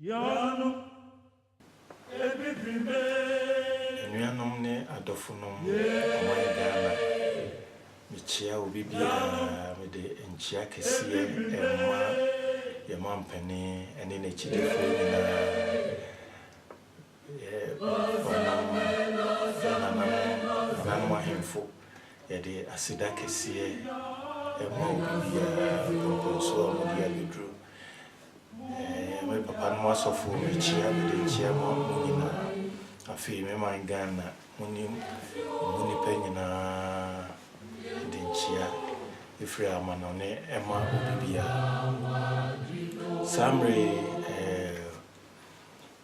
Enuanom ne adofonom oman Ghana michia obibia me de enchia kese emma ye mampani ene na chidefo nyina na hemfo ye de asida kese emma obibia so odia bedru me papa no asofo michia me de chia mo nyina afi me man Ghana muni penyina dinchia ifri amanone ema obibia samre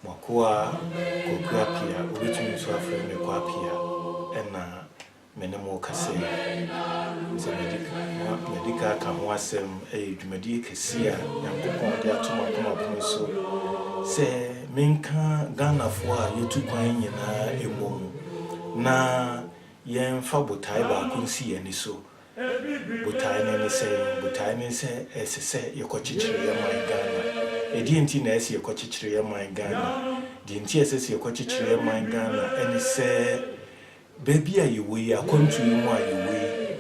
mwakuwa kokua pia obetumi so afre me kwa pia ena menemo kase se medika ka ho asem dwumadi kese a yankopon de atoma kuma so se minka Ghana fo a yetu kwan nyina emom na yemfa botai ba kunsi ani so botai ne se esese yekochichire ya man Ghana enti na ese yekochichire ya man Ghana di enti esese yekochichire ya man Ghana eni se baby a yewe akontu mu a yewe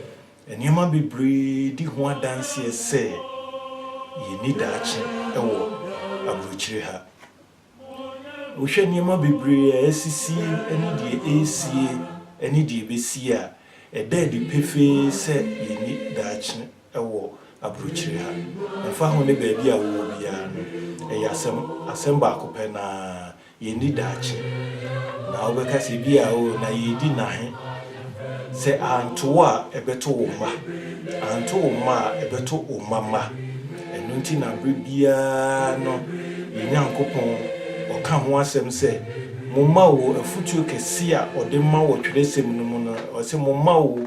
enema bebre di ho adanse ese ye ni daachi ewo aburuchire ha wohwe niema bebre esisi eni die esie eni die besia ededi pefe se ye ni daachi ewo aburuchire ha mfa ho ne baby a wo bia no eyasem ba akopɛ na ye ni daachi na obeka se bia o na ye di nahe se antoa ebeto wo ma ebeto wo mama enu nti na bia no ye nyankopon oka ho asem se momma wo afutuo kese a ode ma wo twerɛsem no mu no o se momma wo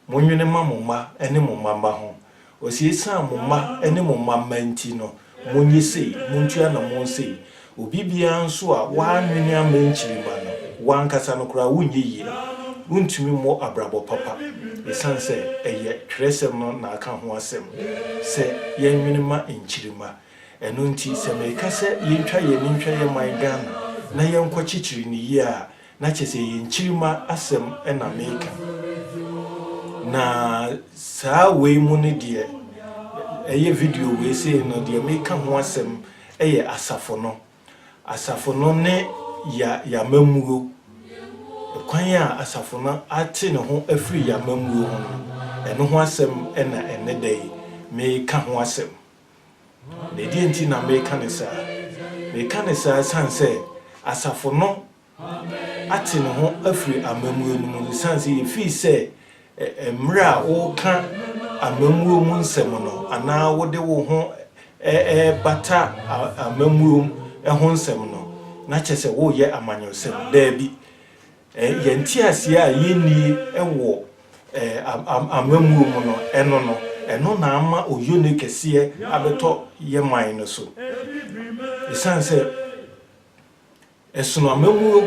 monwene ma momma ene momma ho o se esa momma ene momma nti no monyese montua na monsei obi bia nso a wanwene amanchiri ma no wankasa no kura wunye untumi mo abrabo papa esanse eye twerɛsem no na aka ho asem se yenwene ma enchirima eno nti se meka se yentwa ye nintwa ye man Ghana na yenkɔchichiri ni yi a na kyese yenchirima asem ena meka na saa we mu ne de eye video we se no de meka ho asem eye asafo no ne ya mamuo kwan ya asafo no ate ne ho afiri ya mamuo ho eno ho asem ena ene dai meka ho asem de die nti na meka ne saa sanse asafo no ate ne ho afiri amamuo no mu sanse ye fi se emra wo ka amamuo mu nsem no ana wo de wo ho bata amamuo ho nsem no na kyese wo ye amanyosem da bi yenti ase a yeni ewo amamuo mu no eno na ama oyone kese abeto ye man no so esanse esono amamuo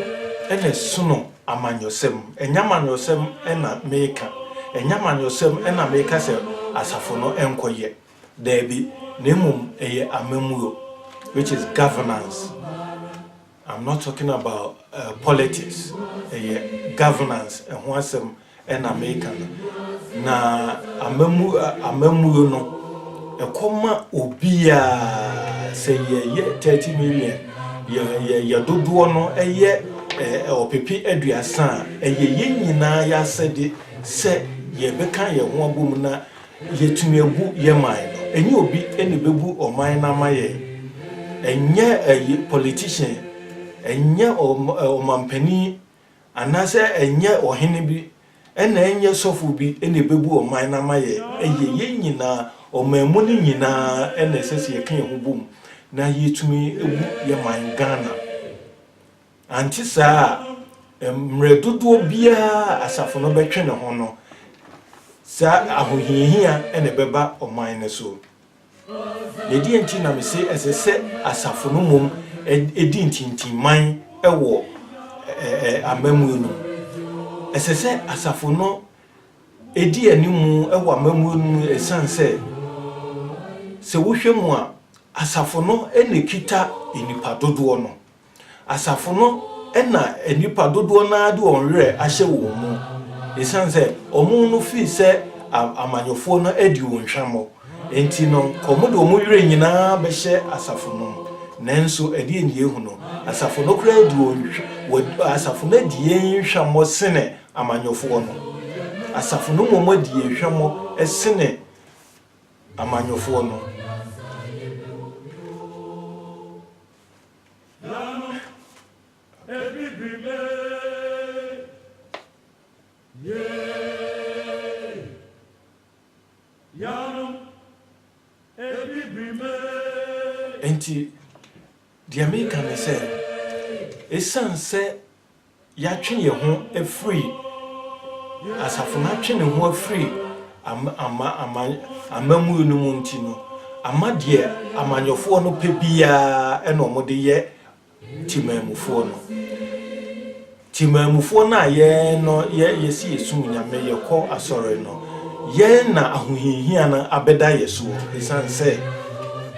ene sono amanyosem enyamanyosem ena meka enyamanyosem ena meka se asafo no enkoye da bi nemum eye amamuo which is governance. I'm not talking about politics, governance and wasem and American. Na amemu no ekoma obia say ye 30 million ye dodo no eye opepi aduasa ye nyina ya sede se ye beka ye ho abom na yetumi abu ye man no enye obi ene bebu oman na maye enye politician enye omampani anase enye ohene bi ena enye sofu bi ene bebu oman na maye ye nyina omamu ni nyina ena sese ye kan ho bom na yetumi ebu ye man Ghana antisa mredodo bia asafo no betwe ne ho no sa ahohiahia ene beba oman ne so yedi enti na me se esese asafo no mom edi ntintinman ewo amamu no esese asafo no edi animu ewo amamu no esanse se wohwemu a asafo no ene kita enipa dodo no asafo no ena enipa dodo na ade onwere ahye wo mu esanse omu no fi se amanyofo no edi wonhwamo enti no komodo omu were nyina be hye asafo no nanso edi eni ehu no asafo no kura edi wonhwe asafo no edi enhwamo sene amanyofo no asafo no momo edi enhwamo esene amanyofo no enti the American say esan se ya twen ye ho free asafo na twen ne ho free amamu no munti no amade amanyofo no pebia e no mode ye timamufo no timamufo na ye no ye si esum nyame ye kɔ asɔre no ye na ahohihia na abeda yeso esan se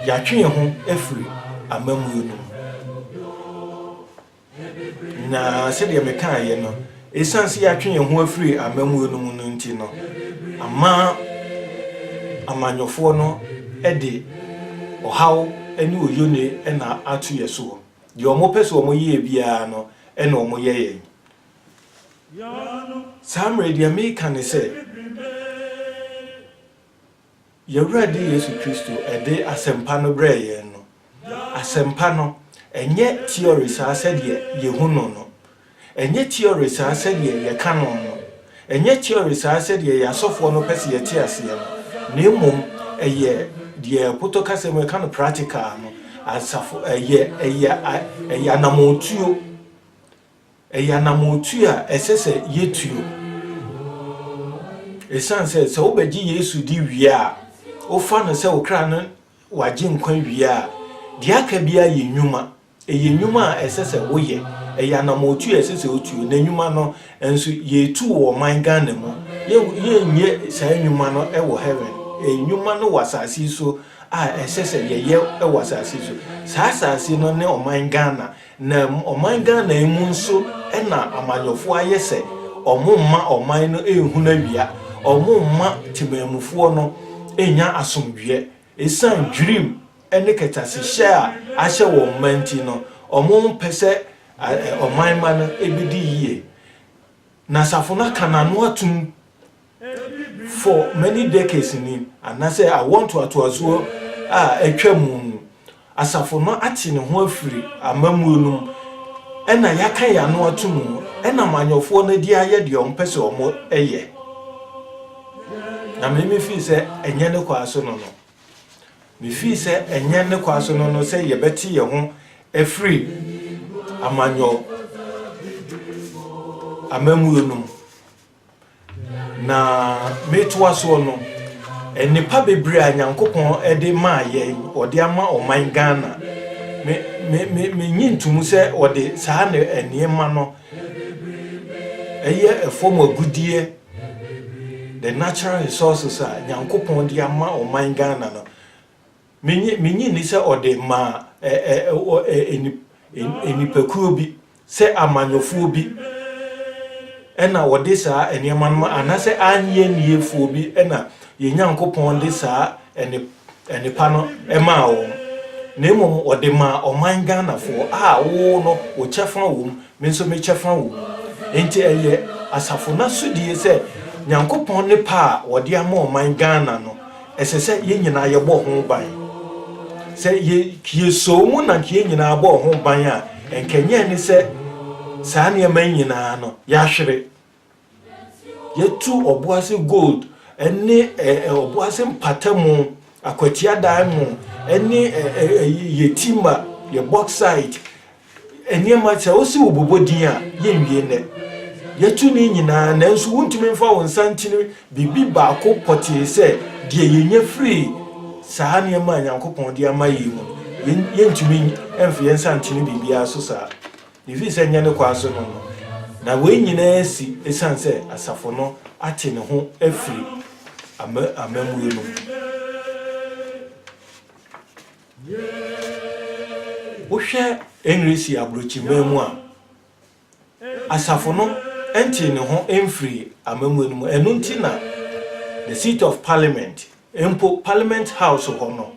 ya twen ye ho free amamu no na se de meka ye no esan se ya twen ye ho free amamu no mu no nti no ama amanyofo no ede ohaw eni oyone na atu yeso de omo peso omo ye bia no na omo ye ye samre de America ne se yewrade Yesu Kristo ede asempa no bre ye no asempa no enye theory sa said ye hu no enye theory sa said ye canon no enye theory sa said ye asofo no pese ye tie ase no nemom eye de putoka se me kan practical no asafo eye anamotuo a esese yetuo esanse se obaji Yesu di wi a ofa no se okra no waje nkwan wi a de aka bia ye nnwuma a esese woye anamotuo esese otuo na nnwuma no enso yetu wo man Ghana mu ye nye sa nnwuma no e wo heaven nnwuma no wasasi so a esese ye wasasi so sa asasi no ne oman Ghana na oman Ghana emu nso na amanyofo ayese omumma oman no ehuna wia omumma timamufo no enya asomdwe esan dream ene ketase share ahye wo manti no omum pese oman ma no ebedi yie na safuna kanano atum for many decades in and I say I want to atwazo atwamu asafo no ati ne ho afiri amamu num ena yaka ya no atumu ena manyofo no di aye de ompese omo eye na me fi se enye ne kwaso no me fi se enye ne kwaso no se ye beti ye ho afiri amanyo amamu num na meto aso no enipa bebre anyankopon ede ma ye ode ama oman Ghana me nyintum se ode saa ne eniema no eye efom agudie the natural resources a nyankopon de ama oman Ghana no me nyin se ode ma enipakuo bi se amanyofo bi ena wode saa eniema no anase anye niefo bi ena ye nyankopon de saa enipa no ema wo nemo wode ma oman Ghana fo wo no wo chefa wo me nso me chefa wo enti eye asafo na sudie se nyankopon ne pa wode ama oman Ghana no esese ye nyina ye bo ho ban se ye so mu na ye nyina bo ho ban a enkenye ni se saa ne man nyina no ya hwere yetu obuase gold ene obuase mpatamu akwatia dan mu ene yetima ye bauxite ene ma cha osi obobodin a ye nwie ne yetu ni nyina nanso wuntumi mfa won santini bibi ba ko poti se de yenye free saa ne ma nyankopon de ama yi mu yentumi emfe yen santini bibia so saa nifi se nyane kwa so no na we nyina si esanse asafo no ate ne ho afiri amamu no wohwe engrisi abrochi mamu a asafo no enti ne ho emfiri amamu enu enu nti na the seat of parliament empo parliament house ho no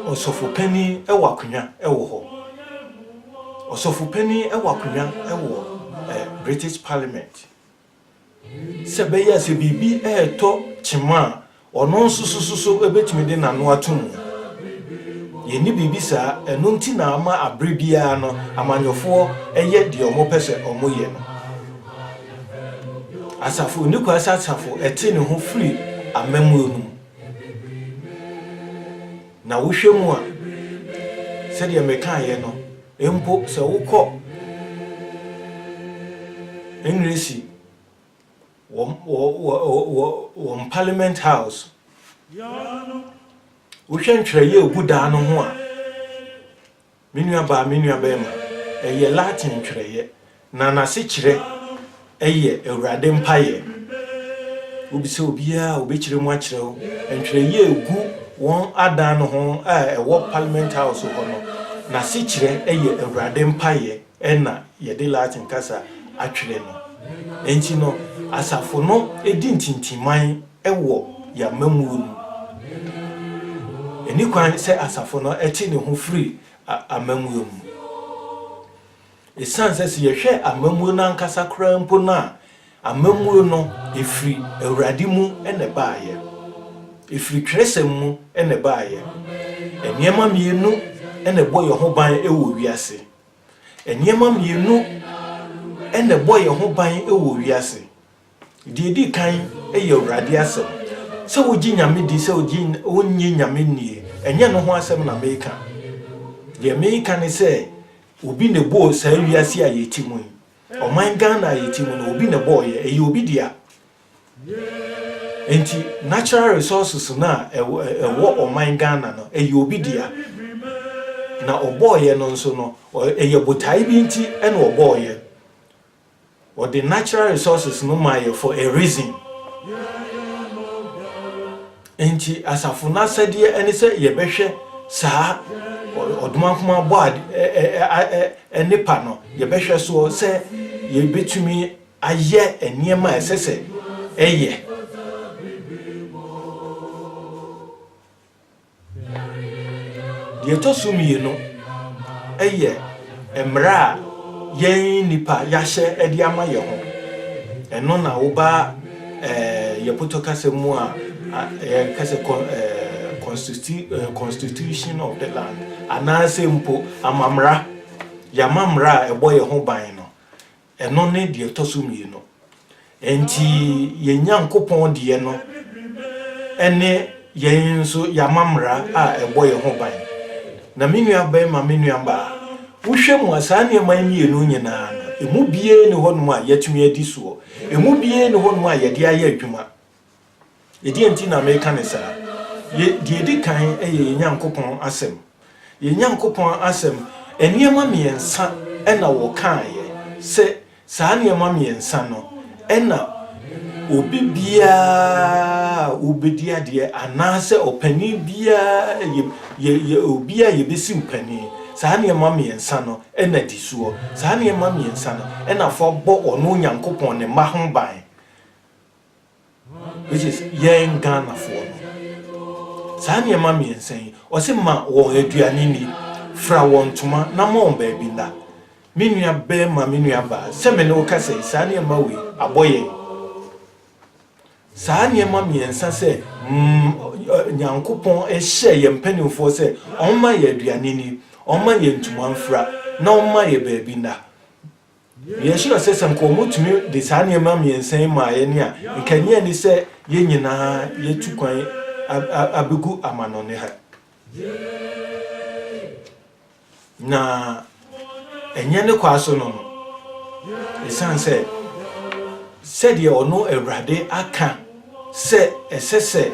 osofo pani ewa akonwa ewo ho osofo pani ewa akonwa ewo British parliament sebeya se bibi eto chima ono nsusususu ebetumi de nanu atum yeni bibi sa enu nti na ama abrebia no amanyofo eye de omo pese omo ye no asafo ni kwa asafo ete ne ho free amamu enu na wohwemu a se de meka ye no empo se wokọ English won Parliament House wohwentwere ye oguda no ho a menua ba ma eye Latin twere ye na na se kire eye Ewurade mpaye obise obia obekire mu akire ho entwere ye egu won adan no ho ewo Parliament House ho no na se kire eye Ewurade mpaye ena ye de Latin kasa atwere no enti no asafo no edi ntintiman ewo ya mamu eni kwan se asafo no eti ne ho free amamu esanse se yehwe amamu na nkasa kra mpo na amamu no efiri Ewurade mu ene baaye efiri twresem mu ene baaye eniema mienu ene boye ho ban ewo wiase eniema mienu ene boye ho ban ewo wiase di kan eye Ewurade asem se wogi nyame di se wogi onyi nyame nie enye no ho asem na meka de meka ne se obi ne bo sa wiase a yetimu oman Ghana yetimu no obi ne boye eye obi dia enti natural resources na ewo oman Ghana no eye obi dia na oboye no nso no eye botai bi nti ene oboye or the natural resources no maye for a reason. Enti asafuna sadie ene se yebehwe saa odumankoma board enipa no yebehwe so se yebetumi aye eniema esese eye dieto sumi no eye emra yen nipa yahye edi ama ye ho eno na wo ba yepoto kase mu a kase constitution of the land anase mpo amamra yamamra eboye ho ban no eno ne de tosumi no enti yenyankopon de no ene yen so yamamra a eboye ho ban na menua ba ma menua ba wohwemu asane mamienu nyina emu bie ne honum a yatumi adi so emu bie ne honum a yede aye adwuma edi enti na meka ne sa ye di kan eye nyankopon asem ye nyankopon asem eniema miensa ena wo kan ye se saa niema miensa no ena obi bia obedia de anase opani bia ye obia ye besi upani saa niema miensa no ena disuo saa niema miensa no ena fo bo ono nyankopon ne mahomban which is yen Ghana for no saa niema miensa yi o se ma wo aduane ni fra won tuma na mo ba bi nda menua be ma menua ba se me no ka se saa niema we aboye saa niema miensa se nyankopon ehye ye mpanimfo se onma ye aduane ni onma ye ntuma mfra na onma ye ba bi nda ye shiro se sam ko mutumi de saa niema miensa ma ye ni a nkanye ni se ye nyina ye tukwan abegu amanone ha na enye ne kwaso no esan se de ono Ewurade aka se esese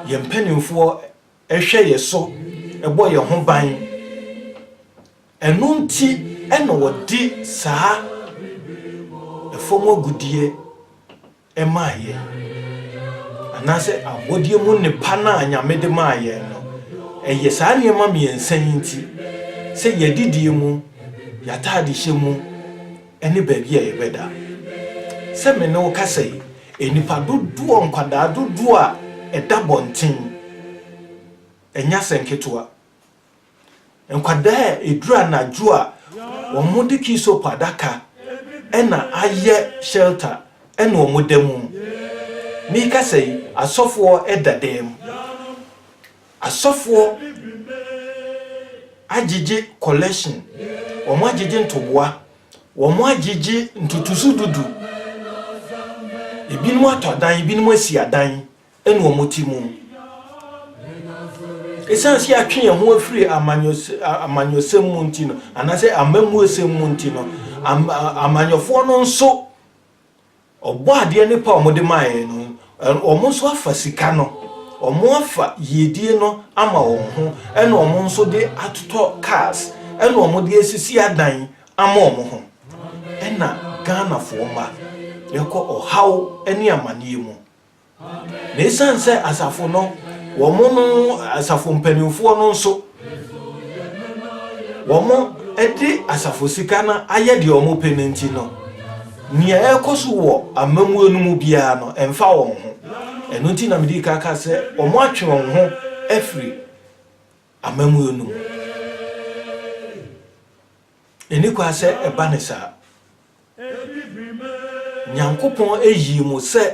ye mpanimfo ehwe ye so ebo ye ho ban eno nti eno wodi saa efomo gudie emaye anase abodie mu ne pa na nyame de ma ye no eye saa ne ma me ensanti se yedidie mu yatade hye mu ene baabi a yebeda se me no kasai enipa dodo onkwada dodo a eda bonten enya senketoa enkwada edura na jo a omode kiso padaka ena aye shelter ena omodemu mi kasai asofo edadem asofo agigi collection omo agigi ntoboa omo agigi ntutusu dudu ebinmu atodan ebinmu asiadan ena omotimu esansi atwe ho afiri amanyosem mu ntino anase amamu esem mu ntino amanyofo no nso obo ade ne pa omode mae no omo nso afa sika no omo afa yedie no ama ho ena omo nso de atoto cars ena omo de esisi adan ama omo ho ena Ghana fo ma yeko ohaw ene amanie mu na esanse asafo no womo no asafo mpanimfo no nso womo edi asafo sika na aye de omo penanti no nia ekoso wo amamu enum bia no emfa won ho eno nti na medi kaka se omo atwe won ho afri amamu enum eni kwa se ebanesa nyankopon eyi mu se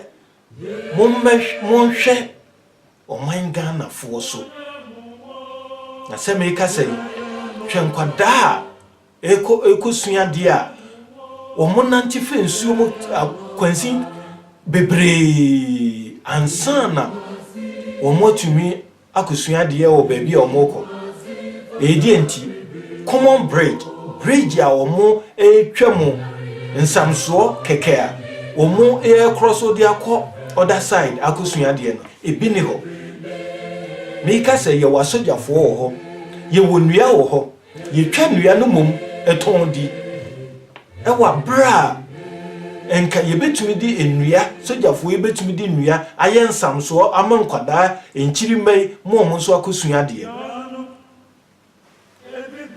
monhwe oman Ghana fo so na se me kasa yi hwenkwada eko suade a omonanti fe nsuo mu kwansi bebre ansana omotumi akosuade o baabi a omoko edi enti common bridge a omo etwemu nsamso keke a omo cross odi akọ other side akosuade no ebi ni ho me kasa ye wasojafo ho ye wonua ho ye twa nua no mom eton di ewa bra enka ye betumi di enua sojafo ye betumi di nua ayensamso amankwada enchiri mai mo nso akosuade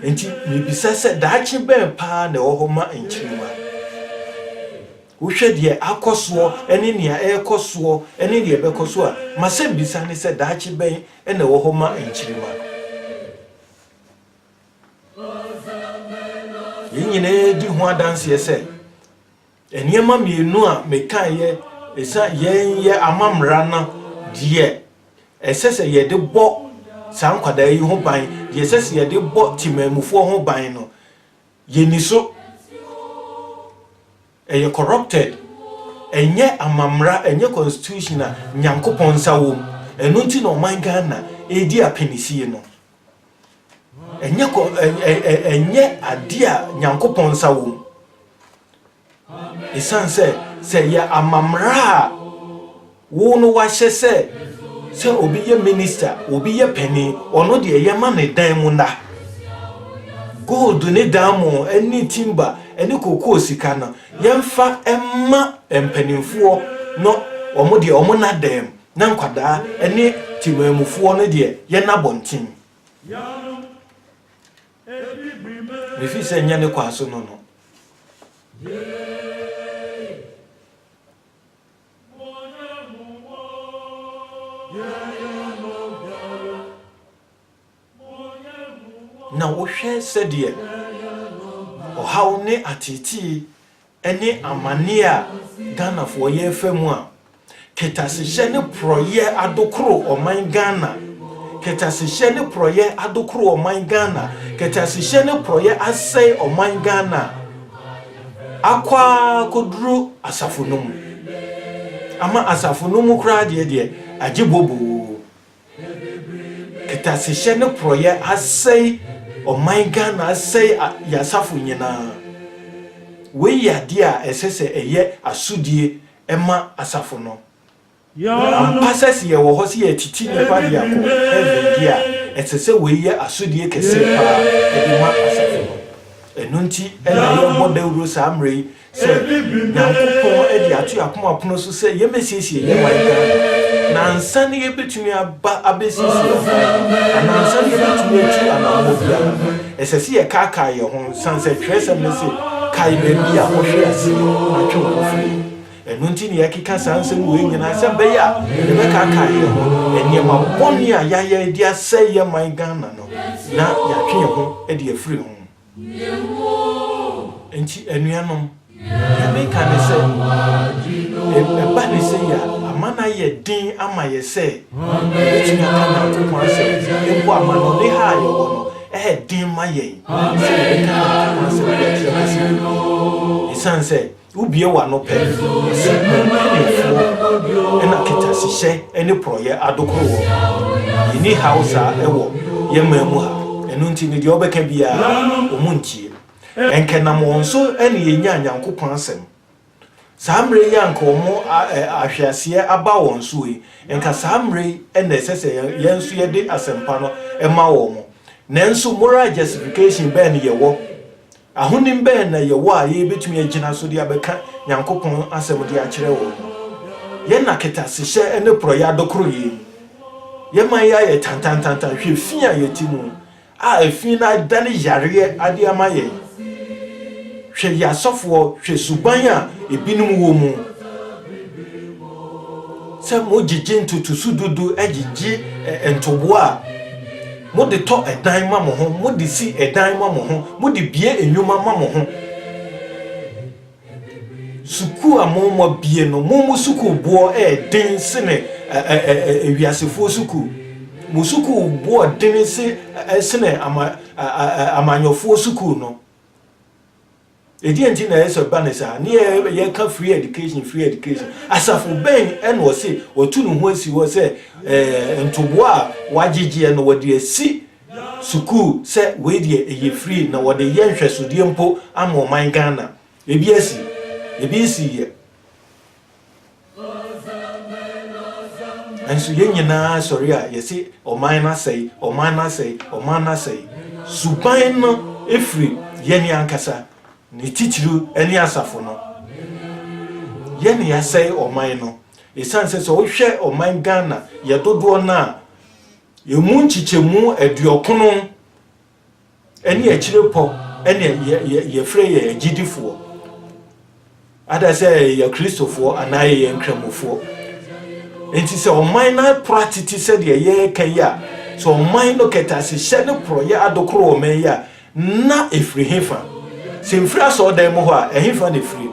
enti me bisase daachi ben pa na wo ho ma enchiri ma wohwe de akoso ene nea ekoso ene de bekoso a masem bisa ne se daachi ben ene wo ho ma enchirima yinyine di ho adanse se eniema mienu a mekan ye esa ye amamra na de esese ye de bo sankwada yi ho ban de esese ye de bo timamufo ho ban no ye niso eye corrupted enye amamra enye constitution a nyankopon sawo eno nti no man Ghana edi apenisie no enye adia nyankopon sawo esanse se ya amamra wo no wa hye se obi ye minister obi ye penny ono de ye ma ne dan mu na gold ne damo eni timber eni kokoo sika na yemfa emma empanimfuo no omo de omo na dem na nkwada eni timamufuo no de ye na bontin refi se nya ne kwaso no no na wohwe se de ohaw ne atiti ene amane a Ghana fo ye famu a ketasehye ne proye adokro oman Ghana ketasehye ne proye adokro oman Ghana ketasehye ne proye asai oman Ghana akwa koduru asafonum ama asafonum kra de agibobo ketasehye ne proye asai oman Ghana asai yasafo nyina we ya dia esese eye asudie ema asafo no passes ye wo hosi ye titi ne pa dia ko heaven dia esese we ye asudie kese pa edima asafo no enunti ena ye model sa amre se nyankopon edi atu akoma pono so se ye mesiesie ye man Ghana na ansane ye betumi aba abesisi ana ansane ye betumi atu ana mobia esese ye kaka ye ho sanse twesem ne se kai be bia wo hwe ase atwe wo firi enu nti ne yakika sanse mu we nyina se be ya ne be kaka ye ho eniema boni a ya di asai ye man Ghana no na ya twe ho e di afiri ho enti enuanom ya me ka ne se e ba ne se ya amana ye din ama ye se betumi aka na to kwa se e bo amana ne ha ye wo no din ma ye se e ka na se ye tira se isanse ubie wa no pe se ena kita sihye ene proye adokoro wo yini hausa ewo ye mamu ha enu nti ne de obeka bia omuntie enke na mo nso ene ye nya nyankopon asem samre yanko mo ahwiase aba won so yi enka samre ene sese yenso ye de asempa no ema wo mo nanso moral justification ben ye wo ahonim ben na ye wo a ye betumi agina so de abeka nyankopon asem de a kire wo ye na keta sehye ene proya dokoro yi ye man ya ye tantantantan hwe fia ye timu a efi na dane yare ade ama ye hwe ya sofo hwe suban a ebinum wo mu se mo gigi ntutu sududu agigi entobo a mo de to edan ma mo ho mo de si edan ma mo ho mo de bie enwuma ma mo ho suku amomo bie no mo suku bo den sene ewiasefo suku mo suku bo den se sene amanyofo suku no edi enti na yeso banesa ne ye ka free education asafo ben en wo se otu no ho asi wo se ntobo a wagigi no wo de asi suku se we de eye free na wo de ye nhwesodie mpo ama man Ghana ebi esi ye anso ye nyina sorry a yesi oman na sei suban no efri ye ni ankasa ni titiru eni asafo no ye ni asai oman no esanse so wo hwe oman Ghana ye dodo na ye mu nchichemu aduokono eni achirepo eni ye frɛ ye agidifo ada say ye Christopher anaye ye nkramofo enti se oman na practice se de ye kan ya so oman no ketase hye ne pro ye adokoro oman ya na efri hefa se mfra so dan mo ho a ehefa na efri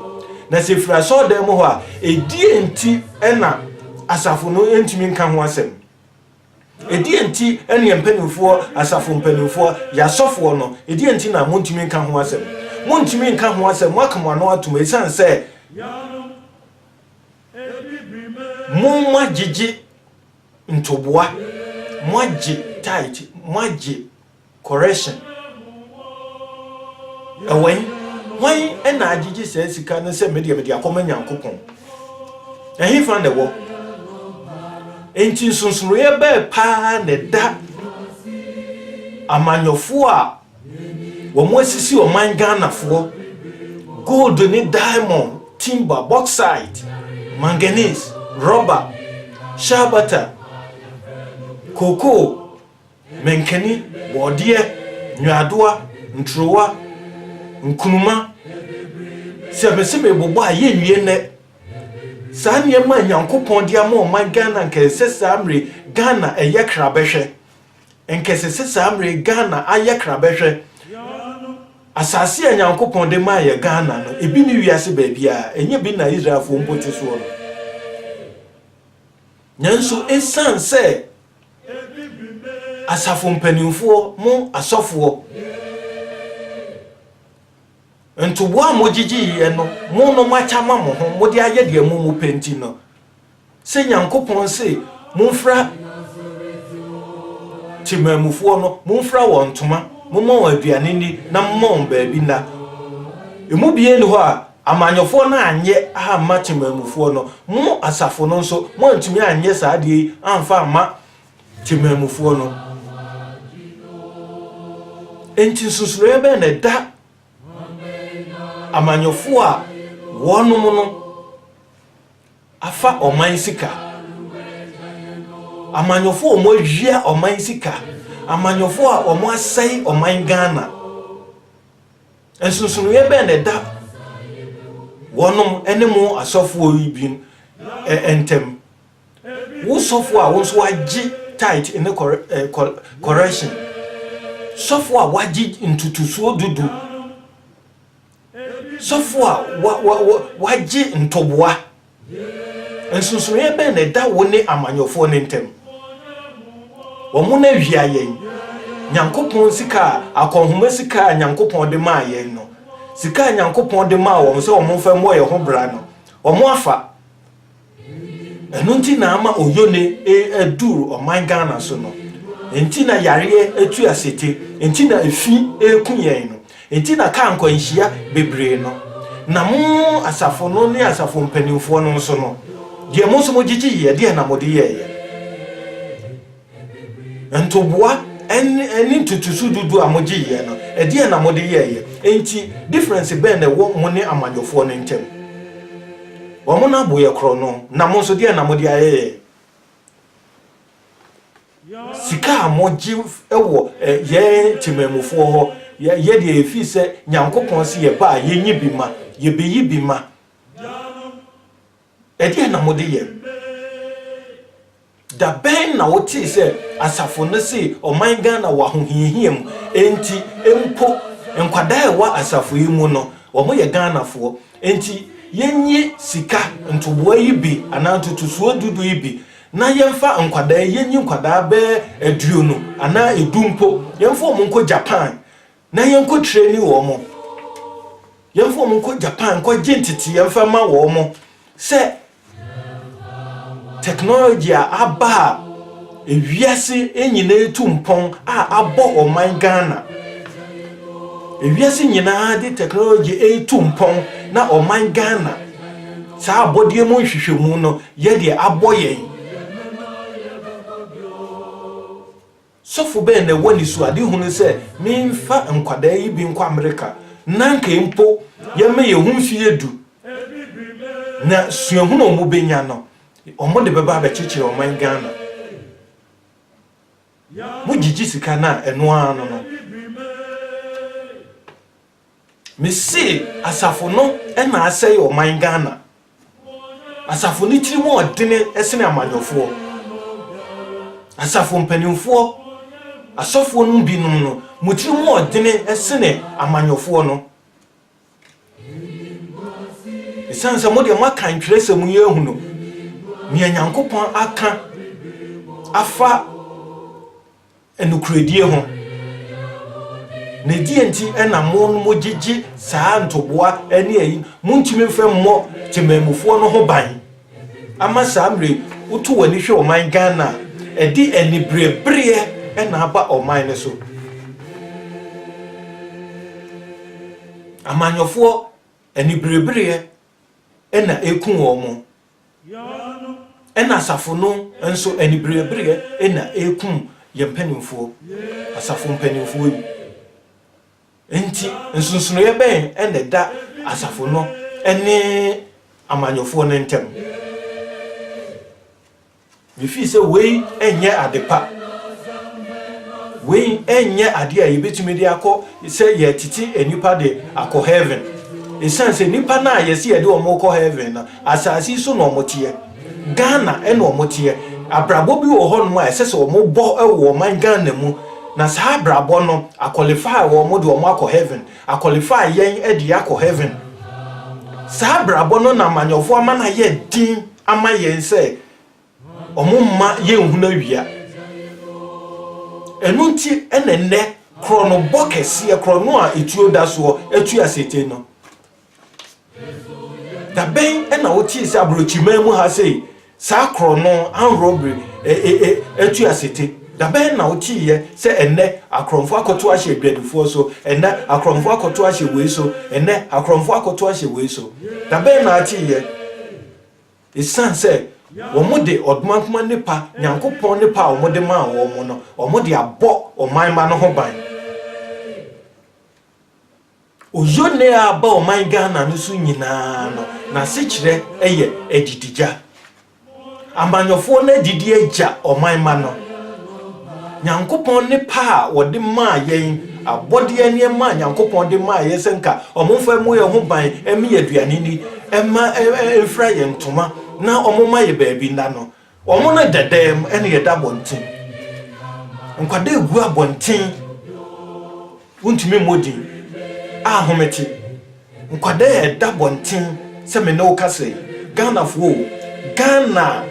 na se mfra so dan mo ho a edi enti ena asafo no entumi nka ho asem edi enti ene mpanimfo asafo mpanimfo ya sofo no edi enti na montumi nka ho asem montumi nka ho asem wakamo no atum esanse mumma gigi ntoboa moagi tight moagi correction awen why ena agigi se sika no se media akoma nyankopon ehi fan de wo enti sunsuru ye be pa ne da amanyofo a wo mo asisi o man Ghana fo gold ni diamond timber bauxite manganese rubber shabata cocoa menkani bodie nyadoa ntrowa nkunuma sebesebe bobo aye nwie ne saa ne ma nyankopon dia ma man Ghana nkese samre Ghana eye krabehwe nkese samre Ghana aye krabehwe asase a nyankopon de ma ye Ghana no ebi ni wiase ba bia enye bi na Israel fo mpoti so no nyanso esanse asafo mpanimfo mo asofo ntobo a mogigi ye no mo no machama mo ho mo de aye de mo penti no se nyankopon se mo mfra timamufo no mo mfra wontoma mo mo aduane ni na mo baabi na emu bie ni ho a amanyofo na anye aha matimamufo no mo asafo no nso mo antumi anye saa de amfa ama timamufo no enti susure be na da amanyofo a wonom no afa oman sika amanyofo omo hwia oman sika amanyofo a omo asai oman Ghana ensunsunu ye be ne da wonom enemu asofo yi entem wo sofo a wo so agi tight in the correction sofo a wagi ntutusuo dudu sofo a wagi ntoboa ensunsunu ye be ne da wo ne amanyofo ne ntem omo na hwia yen Nyankopon sika akonhoma sika Nyankopon de ma yen no sika Nyankopon de ma wo se omo fa mo ye ho bra no omo afa enu nti na ama oyone eduru oman Ghana so no enti na yare etu asete enti na efi ekuyen no enti na ka nkwanhia bebre no na mo asafo no ne asafo mpanimfo no so no de mo so mo gigi ye de na mo de ye entoboa eni tutusu dudu amoji ye no ede na mo de ye enti difference be na wo mo ne amanyofo no ntem wo mo na boye kro no na mo so de na mo de aye sika amoji ewo ye timemufo ho ye de efi se Nyankopon se ye ba ye nyi bima ye beyi bima ede na mo de ye da ben na woti se asafo no se oman Ghana wa hohiehiem enti empo enkwada wa asafo yi mu no omo ye Ghana fo enti yenyi sika ntoboa yi bi anantutusuo dudu yi bi na yemfa enkwada yenyi enkwada be aduonu ana edumpo yemfa omo nko Japan na yenko training wo mo yemfa omo nko Japan ko gentiti yemfa ma wo mo se technology aba ewiase enyina etumpon abo oman Ghana ewiase nyina de technology etumpon na oman Ghana sa abodie mo hwehwemu no ye de aboyen sofu be na woni su ade hunu se memfa nkwada yi bi nkwa America nanka empo ye me ye hu fie du na suahunu omo benya no omo de beba ba chichire oman Ghana mo gigi sika na eno ano no me see asafo no e na asai oman Ghana asafo ni tiri mo odene esene amanyofo asafo mpanimfo asofo no binum no mo tiri mo odene esene amanyofo no esansa mo de maka ntwirese mu ye hu no mi Nyankopon aka afa enukredie ho ne dienti ena mo gigi saa ntoboa ene ayi muntimi mfa mo temamufo no ho ban ama saa mre utu wani hwe oman Ghana edi eni brebre ena aba oman ne so amanyofo eni brebre ena eku wo mo ena asafo no enso eni brebre ena eku yempanimfo asafo mpanimfo yi enti ensunsuno ye ben ene da asafo no ene amanyofo no ntem bifi se wei enye adepa wei enye ade a yebetumi de akọ se ye titi enipa de akọ heaven esanse nipa na yesi ye de omo kọ heaven na asasi so no omotie Ghana ene omotie abrabo bi wo ho no a esese omo bo ewo man Ghana mu na sa abrabo no qualify wo mo de omo akọ heaven qualify yen e de akọ heaven sa abrabo no na manyofo ama na ye din ama yen se omo ma ye nhuna wia enunti enenne krono bokese krono a etuo da so etu asete no da ben ena woti se abrochima mu ha sei sa krono an robbery etu asete da ben na woti ye se enne akromfo akoto ahye adwadifo so enne akromfo akoto ahye wei so enne akromfo akoto ahye wei so da ben na ati ye isanse womo de odmankoma nipa Nyankopon nipa womo de ma womo no womo de abo oman ma no ho ban oyone aba oman Ghana no so nyina no na se kire eye edidija amanyofo na didi agya oman ma no nyankopon ne pa wode ma yen abode ne ma nyankopon de ma yesenka omomfa mu ye ho ban emi aduane ni ema efra ye ntoma na omoma ye baabi nda no omo na dedem ene ye da bontin nkwade egu abontin wontumi modin ahometi nkwade ye da bontin se me no kase Ghana fo Ghana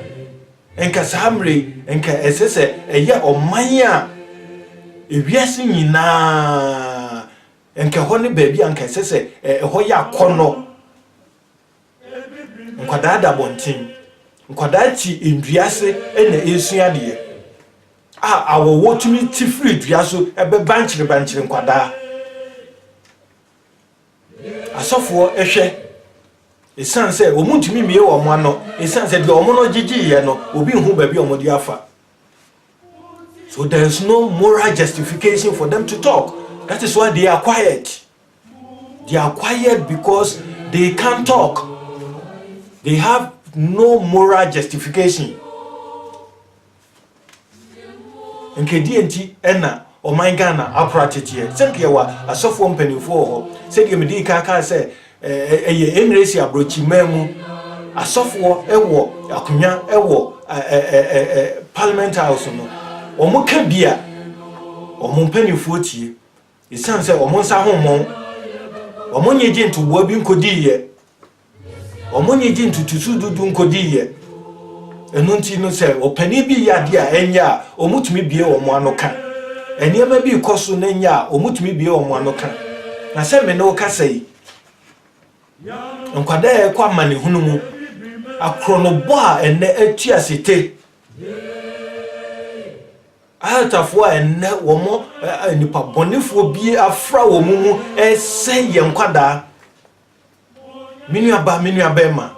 enka samre enka esese eye omanya ewiase nyina enka ho ne baabi anka esese ho ya kono nkwada da bontin nkwada ti enduase ena esua de awowo tumi ti free duaso ebe banchire nkwada asofo ehwe esanse omuntumi mie wo mo ano esanse de omo no gigiye no obi hu baabi omodi afa. So there is no moral justification for them to talk. That is why they are quiet. They are quiet because they can't talk. They have no moral justification. Nkedienti ena o my Ghana apratete senke wa asofo mpanifo ho sedi medi kaka se eye enresi abrochi mamu asofo ewo akonya ewo parliament house no omo ka bia omo mpanifo tie isanse omo nsa homo omo nyeje ntubo bi nkodiye omo nyeje ntutusu dudu nkodiye enu nti no se opani bi yade a enya omutumi bie omo anoka eniema bi koso na enya omutumi bie omo anoka na se me no ka sei nkwada e kwa mane hunu mu akronobo a ene atuasete altafo a ene womo nipa bonefo bi afra wo mu ese ye nkwada minu aba ma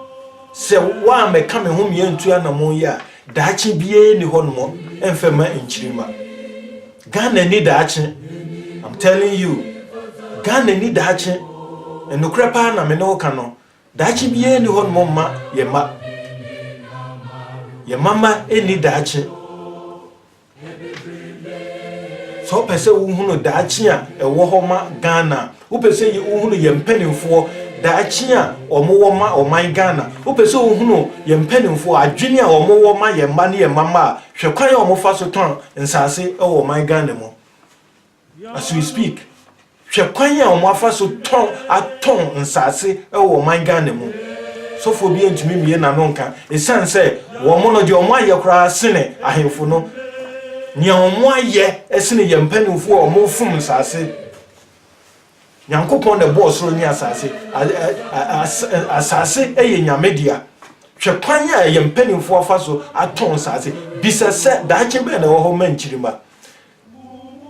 se wa me ka me ho me ntua na mo ya daachi bie ni hono emfema enchirima Ghana ni daachi. I'm telling you Ghana ni daachi enukre pa na me no ka no daachi bie ni hono ma ye mama eni daachi so pese wo hunu daachi a ewo ho ma Ghana wo pese yi wo hunu ye mpanimfo daachi a omo ma oman Ghana wo pese wo hunu ye mpanimfo adwene a omo ma ye mma ne ye mama hwekwan a omo fa so ton nsase ewo oman Ghana mo as we speak hwekwan a omo afa so ton aton nsase ewo oman Ghana mo so fo bi entumi mie na no nka esanse wo mo no de omo aye kra sene ahemfo no nya omo aye esene ye mpanimfo omo fum nsase Nyankopon the boss ro ni asase asase eye nyamedia hwekwanya ye mpanimfo afa so aton asase bisese daache be na wo ho manchirima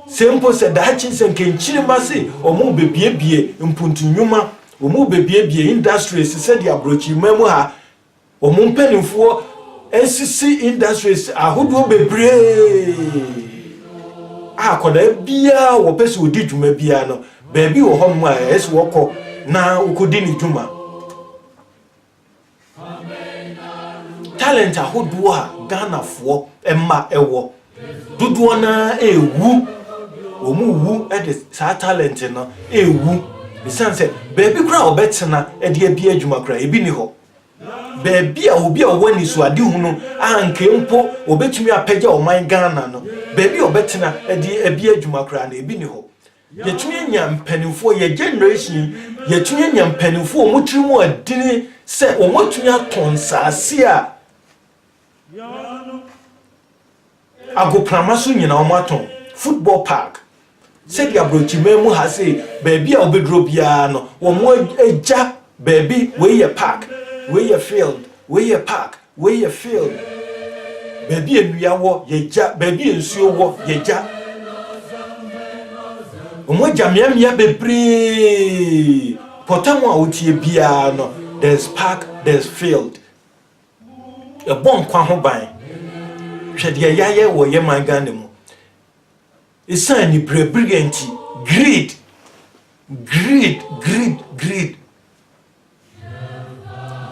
sempo se daache se nkenchirima se omo bebiebie mpuntunwuma omo bebiebie industries se dia brochi mamu ha omo mpanimfo esisi industries ahodo bebre akoda bia wo pese odi dwuma bia no baby wo hom a esi woko na ukodi ni dwuma talent ahodo a Ghana fo emma ewo dodo na ewu omu wu e sa talent no ewu bisanse baby kra obetena e de bia dwuma kra ebi ni ho baby a obi a wani so ade hunu anke mpo obetumi apagya oman Ghana no baby obetena e de bia dwuma kra na ebi ni ho yetumi nya mpanimfo ye generation yetumi nya mpanimfo omutirimu adini se omutumi aton sase a agoprama so nyina omaton football park se dia brochimemu ha se baby a obedro bia no wo mo eja baby we ye park we ye field we ye park we ye field baby enua wo ye ja baby ensuo wo ye ja omo jamiamia bebre potamu a otie bia no there's park there's field e bon kwa ho ban hwede yaye wo ye man Ghana mu isan ni brilliant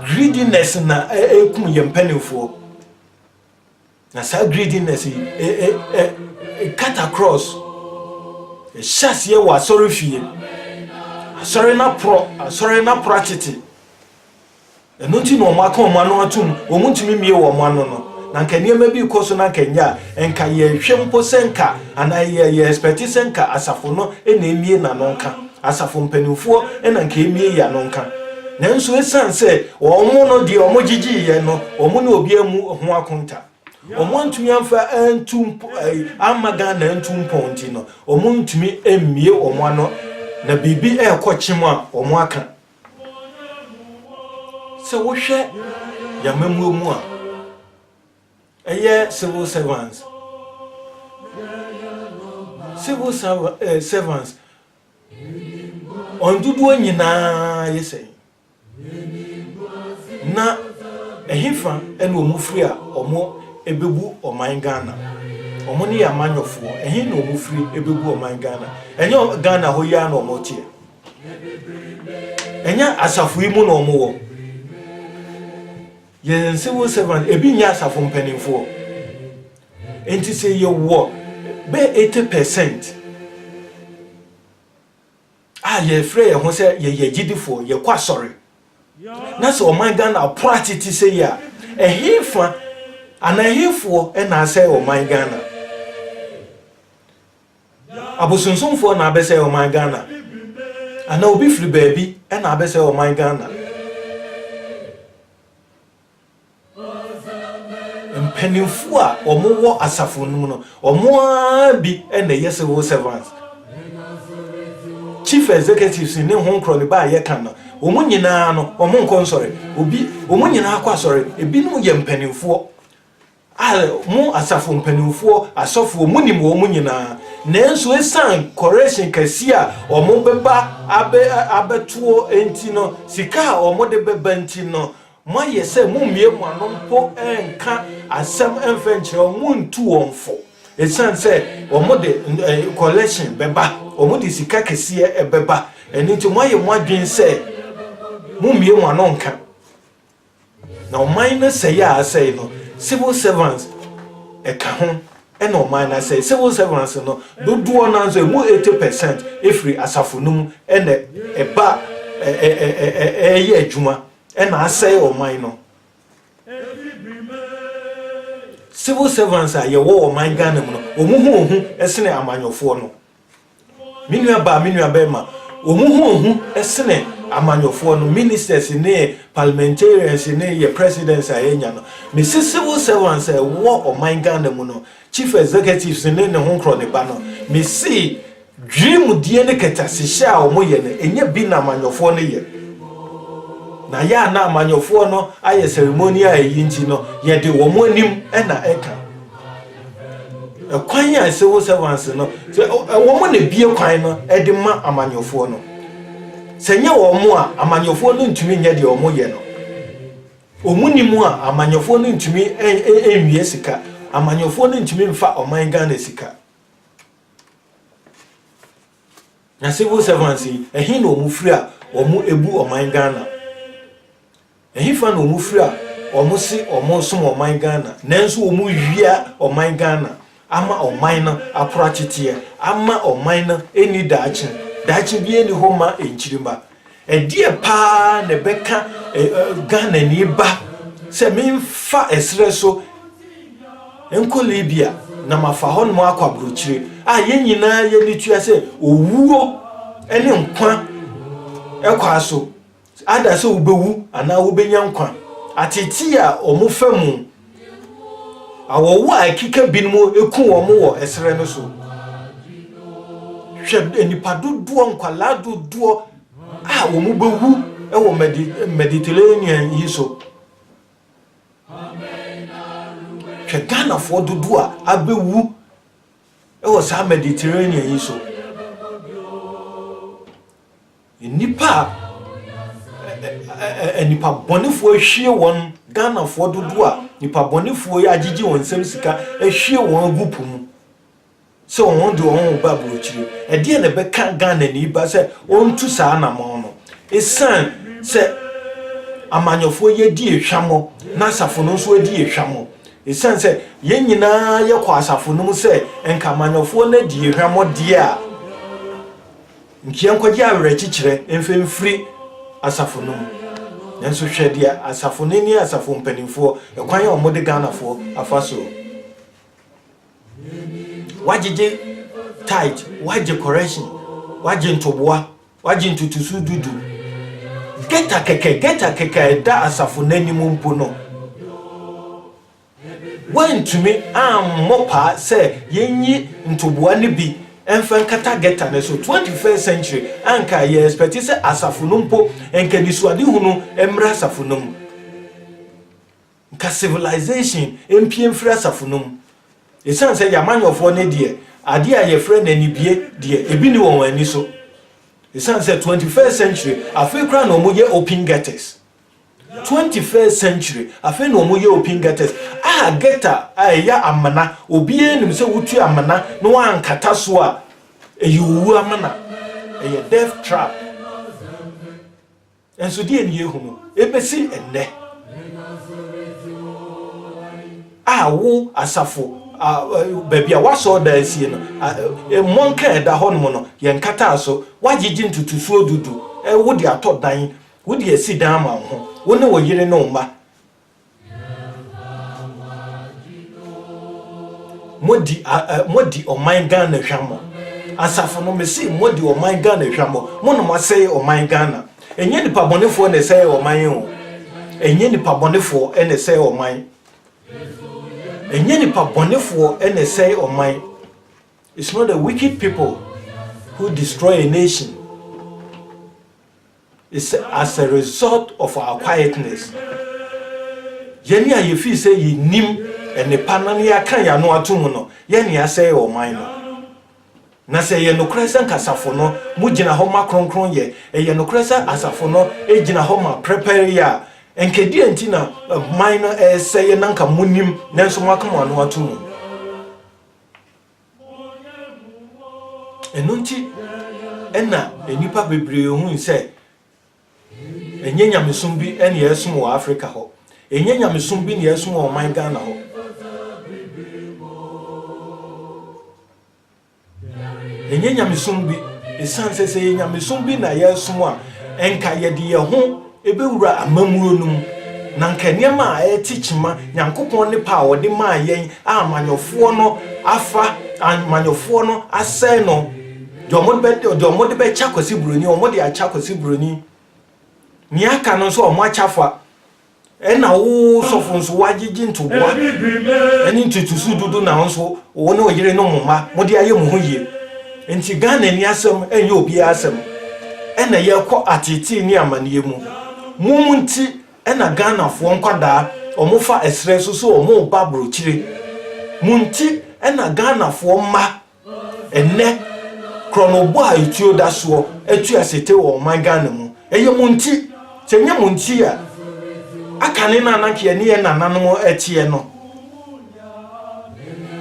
greediness na ekum ye mpanimfo na sa greediness cut across a chassis wa sorry fie sorry na practicity eno ti no ma kan ma no atum o mu ntimi mie wo mo ano no na nka niema bi koso na kanya enka ye hwempo senka ana ye expect senka asafo no ena emie na no nka asafo mpanimfo ena nka emie ya no nka nanso esan se wo mo no de o mo gigi ye no o mo na obi amu ho akonta o mo ntumi amfa antum amaga na antum ponti no o mo ntumi emie o mo ano na bibi ekwochim a o mo aka se wo hwe ya mamu mu a civil servants on dudu nyina yesey na ehifa ene omufri a omo ebebu oman Ghana omo ne ya manyofo ehi na omufri ebebu oman Ghana enye Ghana ho ya na omo tie enya asafu imu na omo wo ye civil servant ebi nya asafu mpanimfo enti se ye wo be 80% ye free ho se ye gidifo ye kwa sorry na so oman Ghana practice se ya ehifa ana ehifo na ase oman Ghana abosunsumfo na abese oman Ghana ana obi free baby na abese oman Ghana mpanimfo a omo asafo no no omo bi na ye civil servants chief executives ni honkro ne ba ye kan no omo nyina no omo nkonsore obi omo nyina akwa sore ebi no ye mpanimfo mu asafo mpanimfo asofo munim wo munyina nanso esan correction kasia omo beba abetuo enti no sika omo de beba enti no mo yese mu mie mu anompo enka asem enfenchire omo ntu wonfo esan se omo de collection beba omo de sika kasia ebeba eni nti mo ye mo adwen se mu mie mu anonka na o minus say ya say no civil servants eka ho e no minus say civil servants no do na so mu 80% efri asafonum e na eba ye adwuma e na asay o man no civil servants are ye wo man Ghana mu no omuhu esene amanyofo no minua ba ma omuhu esene amanyofo no ministers ne parliamentarians ne ye presidents ayenya no me civil servants wo oman Ghana mu no chief executives ne honkro ne ba no me see dream die ne ketasehia o moye ne enye bi na amanyofo no ye na ya na amanyofo no aye ceremonial ayinti no ye de wo mo anim na eka kwan ya civil servants no wo mo ne bie kwan no e de ma amanyofo no senye wo mo a amanyofo no ntumi nya de omo ye no omunimu a amanyofo no ntumi enwie sika amanyofo no ntumi mfa oman Ghana sika na civil servants ehin na omufri a omo ebu oman Ghana ehin fa na omufri a omo si omo som oman Ghana nanso omo wia oman Ghana ama oman no aprachite ama oman no eni dachi bi eni homa enchirima edie pa ne beka Ghana ni ba se memfa esre so enko Libya na mafa hon mo akwa brochire ye nyina ye litua se owuo ene nkwa ekwa so ada se ubewu ana ubenya nkwa atiti a omufamu awowo akika binmu eku omo wo esre no so hwe enipa dodo nkwala dodo omo bewu ewo Mediterranean yiso hwe Ghana fo dodo a abewu ewo sa Mediterranean yiso enipa enipa bonifo ahwie won Ghana fo dodo a nipa bonifo ya agigi won sem sika ahwie won gupu mu se won de won ba brochire e de na be kan Ghana ni ba se on tu sa na mo no esan se amanyofo ye di ehwamo na safo no so di ehwamo esanse yen nyina ye kwa asafo no mu se enka manyofo na die hwamode a nkian kwaje awere chichire emfemfiri asafo no mu nanso hwede asafo nini asafo mpanimfo ekwan ya omode Ghanafo afaso wajije tight waje correction waje ntoboa waje ntutusu dudu geta keke da asafo nani mu mpo no wantumi mopa se yenyi ntoboa ne bi enfan kata geta ne so 21st century anka ye expect se asafo no mpo enka nisuade hunu emra asafo no nka civilization empie mfra asafo no esan se yamanyofo ne de ade a ye frɛ na nibie de ebi ni won ani so esan se 21st century afekra na omoye open getters 21st century afi no omoye open getters geta ya amana obi enim se wutu amana no wankata so a eyiwu amana death trap enso die ni ehunu ebesi enne wo asafo baby a waso da asie no monka da hono no ye nkata so wagigi ntutusuo dudu wodi atọ dan wodi asi dan ma ho woni wo yire no mba modi oman Ghana hwamo asafo no mesi modi oman Ghana hwamo mono masey oman Ghana enye nipa bonefo na sey oman ho enye nipa bonefo na sey oman enye nipa bonefo na sey oman. It's not the wicked people who destroy a nation. It's as a result of our quietness. Yeni a yefi say ye nim ene panani ya kan ya no atomu no yeni a say oman no na say ye no kresa nkasafo no mugina ho makronkron ye ye no kresa asafo no ejina ho ma prepare ya enkedi antina minor say nanka munim nanso makamo no atomu enunti ena enipa bebre hu say enye nyamesum bi ene yesum wo Africa ho enye nyamesum bi ne yesum wo man Ghana ho enye nyamesum bi esanse se nyamesum bi na yesum a enka yede ye ho ebewura amamuro num na nkaniema a etichima nyankopon ne pa wode ma yen amanyofo no afa amanyofo no asɛ no domode be chakosi broni omode a chakosi broni ni aka no so omo achafa ena wo sofo nso wagigi ntoboa eni ntutusu dudu na nso wo ne oyire no moma mode aye mu hoye enti Ghana ni asem enye obi asem ena ye kɔ atiti ni amaniye mu mumunti ena Ghana fo nkwada omofa esre so omo ba brochire munti ena Ghana fo ma enne kronobo a etuo da so etu asete wo man Ghana mu eye munti senye munti a akane na ananke ne ye nananom etie no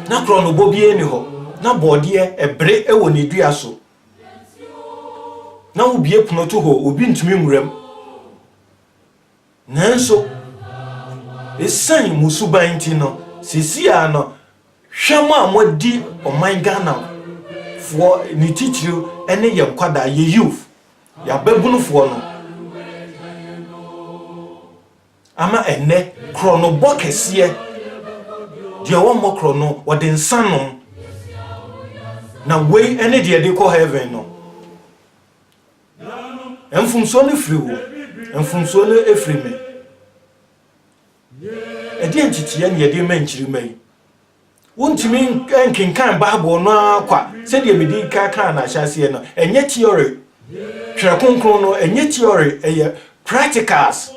na kronobo bi eni ho na bode ebre ewo ne dua so na ubie punoto ho obi ntumi nwuram nanso esan musuban ti no sisia no hwama amodi oman Ghana fo ni titiri ene ye nkwada ye youth ya babunu fo no ama ene krono bokese de wo mo krono wode nsanom na we ene de ko heaven no enfumso ne firi wo enfumso ne efiri me edi entitiye ne de manchiri mai wontimi nkenkan Bible no akwa se de medi ka na hyase no enye theory hwere konkron no enye theory eye practicals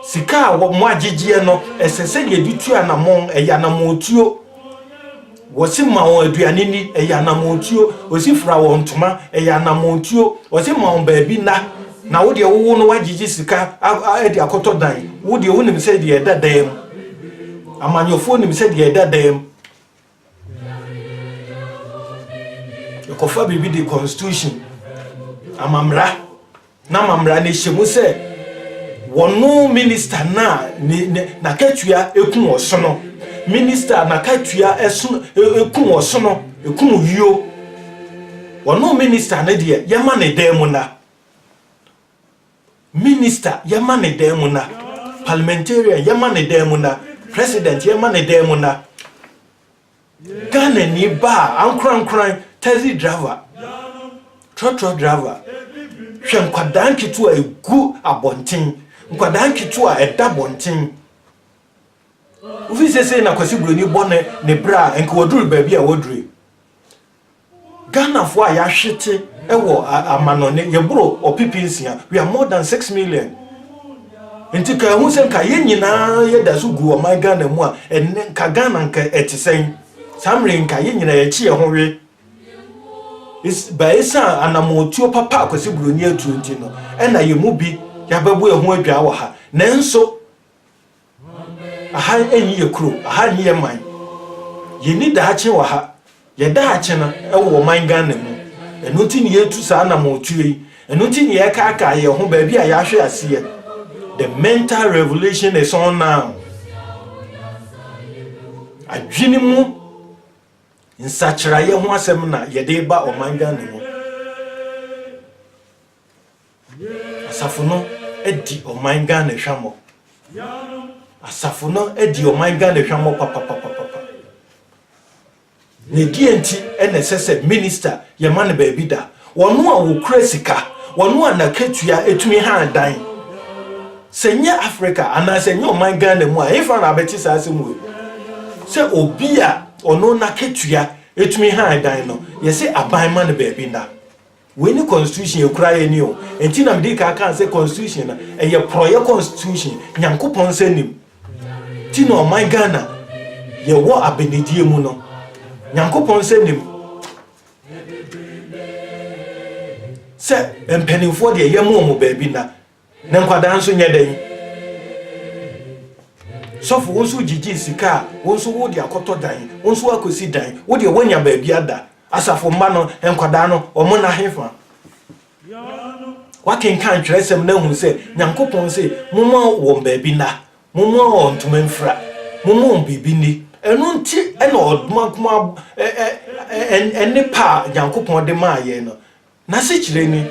sika wo mo agegye no esese de ditua na mon eye na motuo wosi ma won aduane ni eye na motuo wosi fra won ntoma eye na motuo wosi ma won baabi na wo de wo no wagegye sika ade akoto dan wo de wonim se de dadam amanyofo nim se de dadam ekofa bibi the constitution amamra na mamra ne hyemu se wono minister na katua ekun osono minister na katua ekun osono ekun yio wono minister na de yema ne dem na minister yema ne dem na parliamentarian yema ne dem na president yema ne dem na Ghana ni ba ankran taxi driver trotro driver hwe nkwadan kitu a egu abonten nkwadan kitu a eda bonten ufi sese na kwasi broni bone ne bra enke woduru ba bia woduru Ghana fo a ya hwete ewo amanone yebro opipinsia we are more than 6 million enti ka hu se ka yenyina yeda so gu o my Ghana mu a enne ka Ghana nka etisen samre nka yenyina ya chi ho we is baisa anamotuo papa akwasi broni atuonti no ena yemu bi yababu ehu adwa wo ha nanso aha enyi yekro aha ni yeman yeni daache wo ha ye daache na ewo man Ghana mu enuti ni yetu sa anamotuo yi enuti ni ye ka ye ho ba bi a ya hwe ase the mental revolution is on now adwini mu nsachira ye ho asem na ye de ba oman Ghana mu asafo no edi oman Ghana hwamo asafo no edi oman Ghana hwamo papa ne dienti ene sese minister ye man ba bi da wono a wo kura sika wono a na katua etumi ha dan senye Africa ana senye oman Ghana mu a ifa na beti sa asemu se obi a ono na ketua etumi han dan no yesi aban man ba bi na we ni constitution ekura ye ni o enti na mdi ka kan se constitution na eye proye constitution nyankopon se nim ti no oman Ghana ye wo abenedie mu no nyankopon se nim se empenifo de ye mu ba bi na nkwadan so nye den sofu wonso jiji sika wonso wo de akoto dan wonso akosi dan wo de wanya ba bi ada asafo mma no nkwadan no omo na hefa wakin kan tresem na hu se nyankopon se momo wo ba bi na momo ontuma mfra momo bibi ni enu nti ena oduma kuma ene pa nyankopon de ma ye no na se kire ni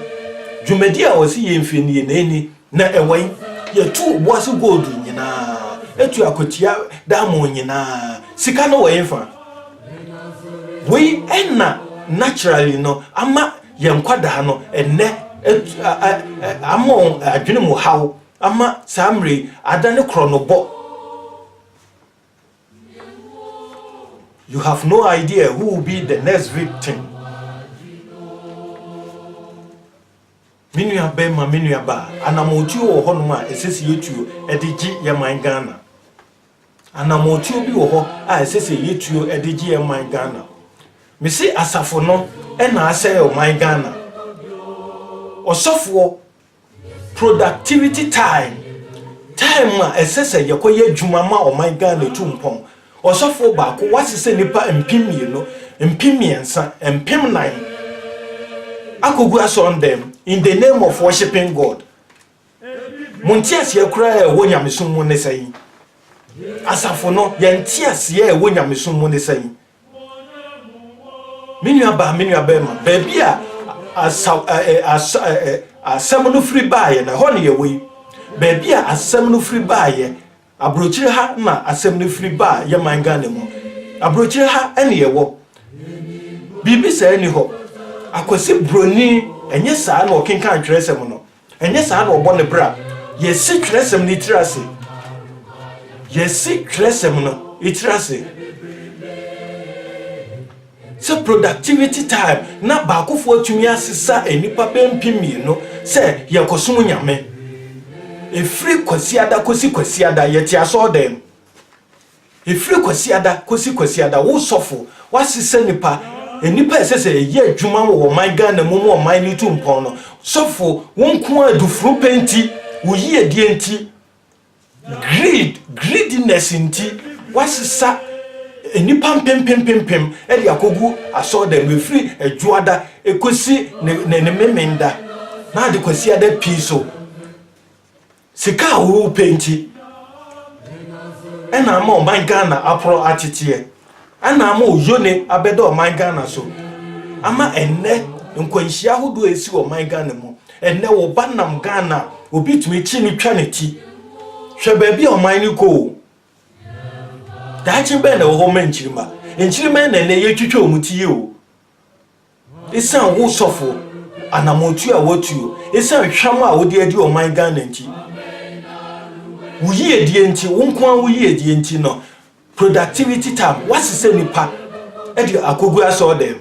dwumadi a wosi ye mfeni na eni na ewai ye tu boase gold nyina etu akotia damo nyina sika no wefa we enna naturally no ama ye nkwada no enne amon adwene mu haw ama samre adane kronobo. You have no idea who will be the next victim. Minua bema minua ba anamotuo wo ho no ma esese yetuo edigi ye man Ghana anamotuo bi wo ho a esese yetuo edigi ye man Ghana mesi asafo no na ase o man Ghana osofo productivity time a esese yekoye adwuma ma o man Ghana tumpon osofo ba ko wasese nipa empimie no empimiensa empimnan akogu ason them in the name of worshiping God. Montias ye kura e wo nyamesom mu ne sai. Asafo no ye ntias ye wo nyamesom mu ne sai. Minua ba ma ba bia asam no free ba ye na ho ne ye we. Ba bia asam no free ba ye abrochire ha na asam no free ba ye man Ghana mu. Abrochire ha ene ye wo. Bibi sa eni ho. Akwasi broni enye saa na okenkan tresem no enye saa na obo ne bra yesi tresem ni tirase yesi tresem no itirase so productivity time na baakofo atumi asesa enipa bempimi no se yakosum nyame efri kwasiada kwasiada yeti aso dem efri kwasiada wo sofo wasesa nipa enipa esese ye adwuma wo man Ghana mu man ni tumpon no sofo wonko adufru penti wo yi adie enti greediness enti wasisa enipa pempem e de akogu aso da mefri adwoada ekosi ne memenda na de kwasi ada piso sika wo penti ena ma oman Ghana apro atete ana ma oyone abedo oman Ghana so ama enne nkwanhia hodo esi oman Ghana mu enne wo banam Ghana obi tumi chi ni twa ne ti hwe ba bi oman ni ko dachi be na wo manchirima enchirima na ne yetwitwa omuti o esan wo sofo anamotu a wotu esan hwam a wodi adi oman Ghana nti wuyi edi nti wonkwan wuyi edi nti no productivity time wasise nipa edi akogu aso dem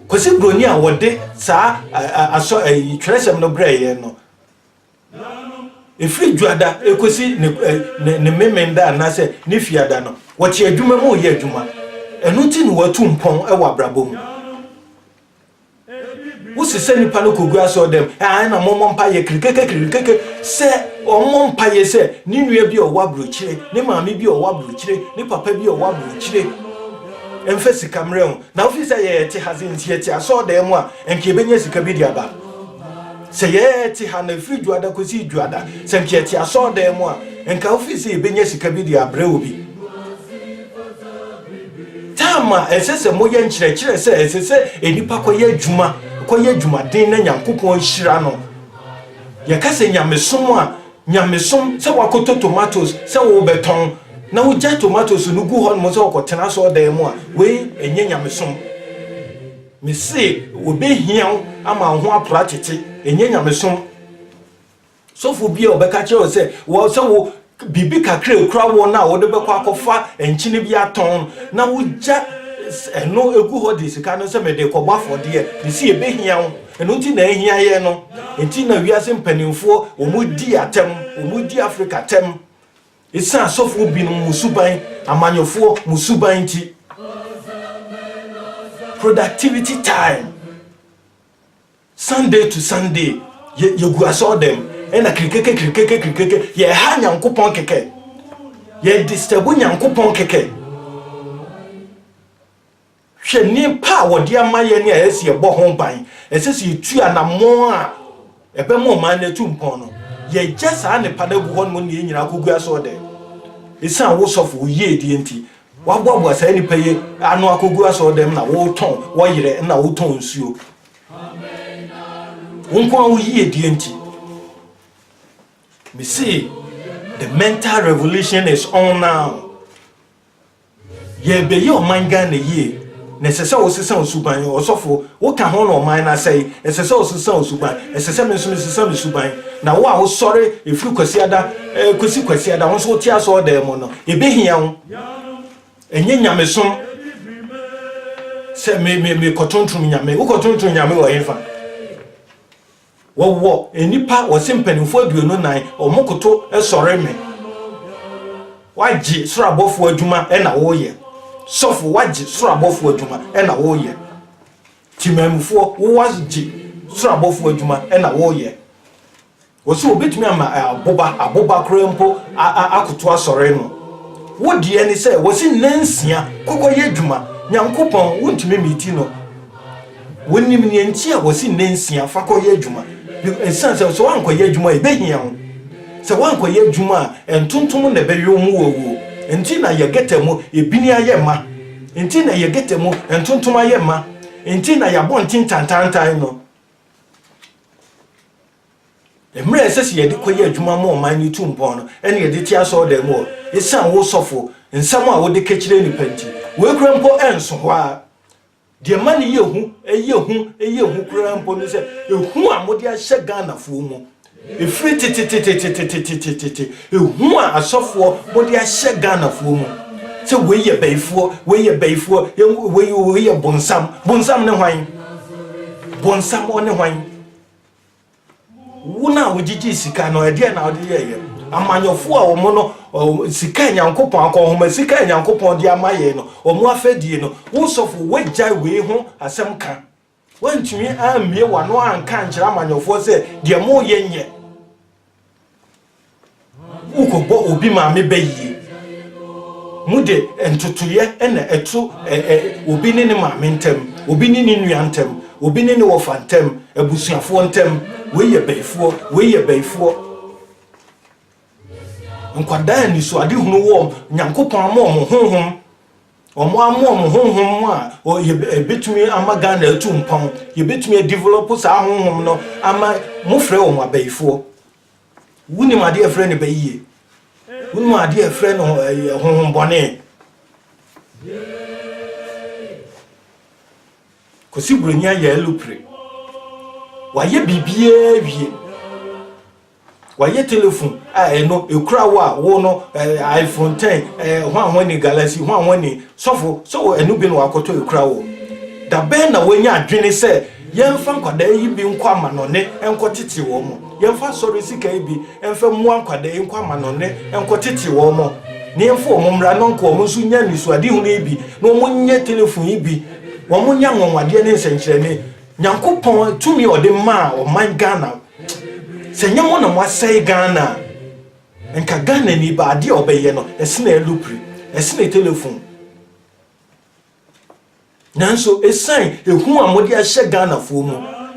kwesi broni a wode saa aso tresem no breye no efri dwada ekosi ne memenda na se ne fiada no wote adwuma mu ye adwuma enu ti ni watu mpon e wa brabom wosise nipa no kogu aso dem na momompa ye krikeke se omompa ye se ni nua bi o wa brochire ni maami bi o wa brochire ni papa bi o wa brochire emfesi kamre na ofisa ye ti hazin ti eti aso dem a enke benye sika bi dia ba se ye ti ha na friju ada kosi juada se enke ti aso dem a enka ofisa ye benye sika bi dia bre obi tama esese moye nkyerɛkyerɛ se esese enipa koye adwuma koye adwuma den na Nyankopɔn hyira no ye kase nyamesom se wakoto tomatoes se wo beton na wo ja tomatoes no gu hɔ no se wakotena so dan mu a we enye nyamesom me se obehia ama ho apratete enye nyamesom sofo bi obeka kire se wo se wo bibi kakra ekura wo na wo de bekwa akofa enchine bi aton na wo ja eno egu hɔ de sika no se me de kɔbɔ afɔde e me se ebehia wo eno nti na ehia ye no nti na wiase mpanimfo omudi atem omudi Africa tem isa sofo bi no musuban amanyofo musuban nti productivity time Sunday to Sunday ye gu aso dem ena krikeke ye ha Nyankopɔn keke ye disturb Nyankopɔn keke hwe ni pa wodi amaye ni esi ye bɔ ho ban esesi etu anamo a ebe mo man na tu mpon no ye jesa ne pada gu hɔ no ne nyina kogu aso de esan wo sofo ye die nti waboabo asa ni paye anu akogu aso de na wo ton wo yire na wo ton nsuo wonkwan wo ye die nti me see the mental revolution is on now ye be ye o manga na ye nesese wo sesa osuban osofo wo ka ho no man na sei nesese wo sesa osuban nesese me nso sesa osuban na wo a wo sori efiri kwasiada kwasiada wo so ti aso da mo no ebehia wo enye nyamesom se me kotontrum nyame wo kotontrum nyame wo enfa wo enipa wo sempanimfo aduonu nan omokoto esori me waji surabofo adwuma na wo ye sofo waji surabofo adwuma na wo ye timamfo wo waji surabofo adwuma na wo ye wo so obetumi ama aboba krempo akoto asore no wo die ni se wo si nansia kokoye adwuma Nyankopɔn wontumi miti no wonim ni enti a wo si nansia fakoye adwuma esanse so wankoye adwuma ebehia ho se wankoye adwuma entontom na bewe mu wowo enti na ye getemu ebini ayema enti na ye getemu entontom ayema enti na ya bontin tantantan no emre esese ye de koye adwuma mo man ni tumpon no ene ye de ti aso da mu esan wo sofo nsam a wo de kechire ni panti we krempo enso ho a de mani ye hu krempo no se ehu a mo de ahye Ghana fo mu efiri titi ehu a asofo mo de ahye Ghana fo mu se we ye baifo we ye bonsam ne hwan bonsam one hwan wona wogigi sika no ede na ode ye amanyofo a omo no sika Nyankopɔn akɔhoma sika Nyankopɔn de amaye no omo afadie no wo sofo wagya we ho asɛm ka wantumi amie wano anka nkyera amanyofo se de mo ye nye ukobɔ obi ma me bayi mude entotoye ena etu obi ne ma me ntem obi ne nua ntem obi ne wofa ntem abusuafo ntem we ye baifo Nkwada ni so ade hunu wo Nyankopɔn ama omo honhom omo ama omo honhom a o yebetumi amaga na atu mpon yebetumi develop sa honhom no ama mofrɛ wo mabayifo wuni ma de afrɛ ne bayiye wuni ma de afrɛ no honhom bɔne kosi bronya ya elupre waye bibie wie waye telephone no ekura wo no iPhone 10 ho ni Galaxy ho ni sofo so enu bi no akoto ekura wo da ben na wanya adwene se yemfa nkwada yi bi nkwa manone enkotete wo mo yemfa sori sika yi bi emfa mu nkwada yi nkwa manone enkotete wo mo ne yemfa wo mra no nko wo nso nya nisu ade hu ne bi no mo nya telephone yi bi wo mo nya nwanwade ne nsenkyerene Nyankopɔn tumi ode ma o man Ghana se nyamo na mo asai Ghana enka Ghana ni ba ade obeye no esina elupri esina telephone nanso esan ehu amode ahye Ghana fo mu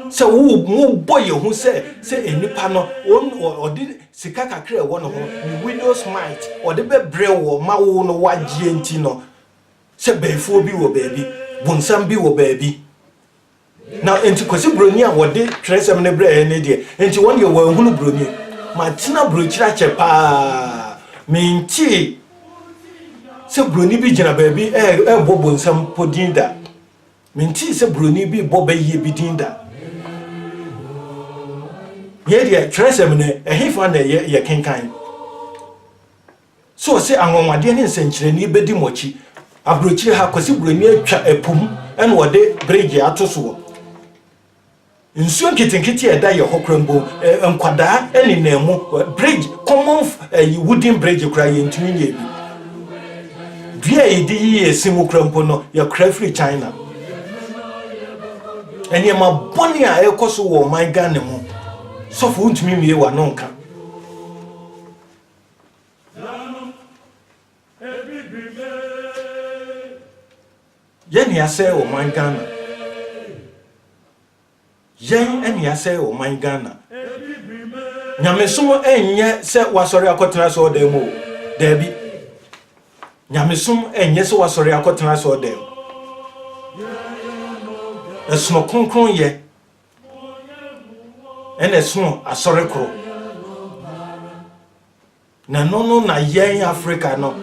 se wo boye hu se enipa no ode sika kakra e wo no ho ni windows might ode bebre wo ma wo no wagye enti no se befo bi wo baabi bonsam bi wo baabi now enti kwasi broni a wode tresem ne bre ne de enti won ye wa hunu broni ma tina brochira chepa minti se broni bi gina baabi bobonsam podinda minti se broni bi bobaye bidinda ye de tresem ne ehifa na ye kenkan so se anwonwade ne nsenkyereni bedi mochi abrochire ha kwasi broni atwa epum ene wode bridge atoso nsuo nkitinkiti eda ye hokrambo nkwada eni nemu bridge common wooden bridge kura ye ntumi nye bi dua edi ye simu krampo no ye kra free China eni ma boni a ekoso wo man Ghana mu sofo ntumi miye wa nonka yeni ase wo man Ghana yen eni ase o man Ghana nyamesom enye se wasori akotena so dem dabi nyamesom enye se wasori akotena so dem esono konkron ye ene esono asori kro na no na yen Africa no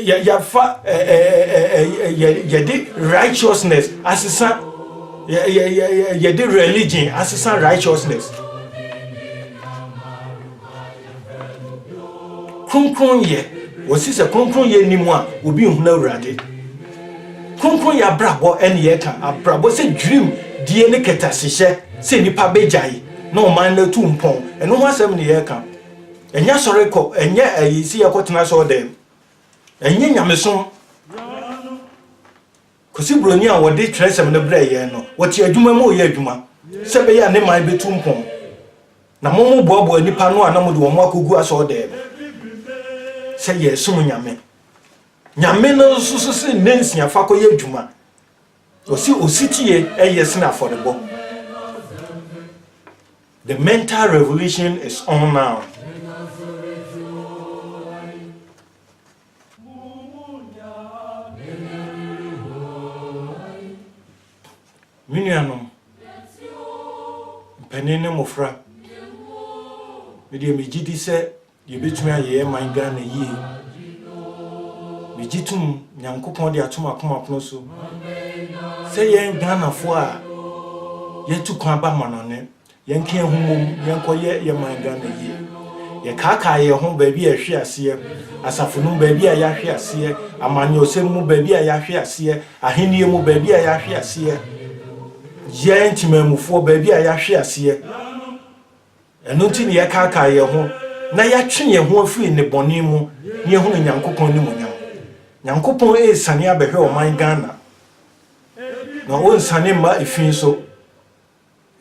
ya fa di righteousness asisa ye the religion assistant righteousness konkron ye wosi se konkron ye nimu a obi nhuna urade konkron ya brabo ene ye ka abrabo se dream die ne ketasihye se nipa bejai na o man na tu mpon eno ho asem ne ye ka enya sore ko enya ayisi ye kotena so dem enya nyamesom kosi broni a wode tresem ne bre ye no wote adwuma mu ye adwuma se be ya ne man betu mpon na momo boabo nipa no a na mode wo mo akogu aso dem se ye sum nyame no susu se nensia fa ko ye adwuma ositie yes na affordable. The mental revolution is on now. Minianum penene mofra media mejidi se yebetumi aye man Ghana yi mejitum Nyankopon de atoma akoma so se yen Ghana fo a yetu kwan ba manone yen kan humom yen koye ye man Ghana yi ye kaka ye ho ba bi ahwe ase asafunu ba bi a ya hwe ase amanyo semu ba bi a ya hwe ase ahenie mu ba bi a ya hwe ase yen timamufo ba bi a ya hwe ase eno ti ne ye kaka ye ho na ya twe ye ho afiri ne bone mu ne hu Nyankopon ni munyam Nyankopon sane abehwe o man Ghana na o sane ma efin so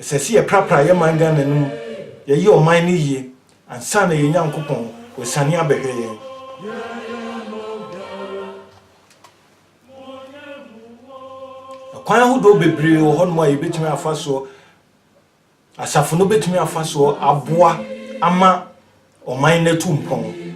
esesi ye prapra ye man Ghana nu ye yi o man ni yi ansa na ye Nyankopon o sane abehwe ye kwan ho do bebre o ho no ye betumi afaso asafo no betumi afaso aboa ama ɔman na tu mpɔn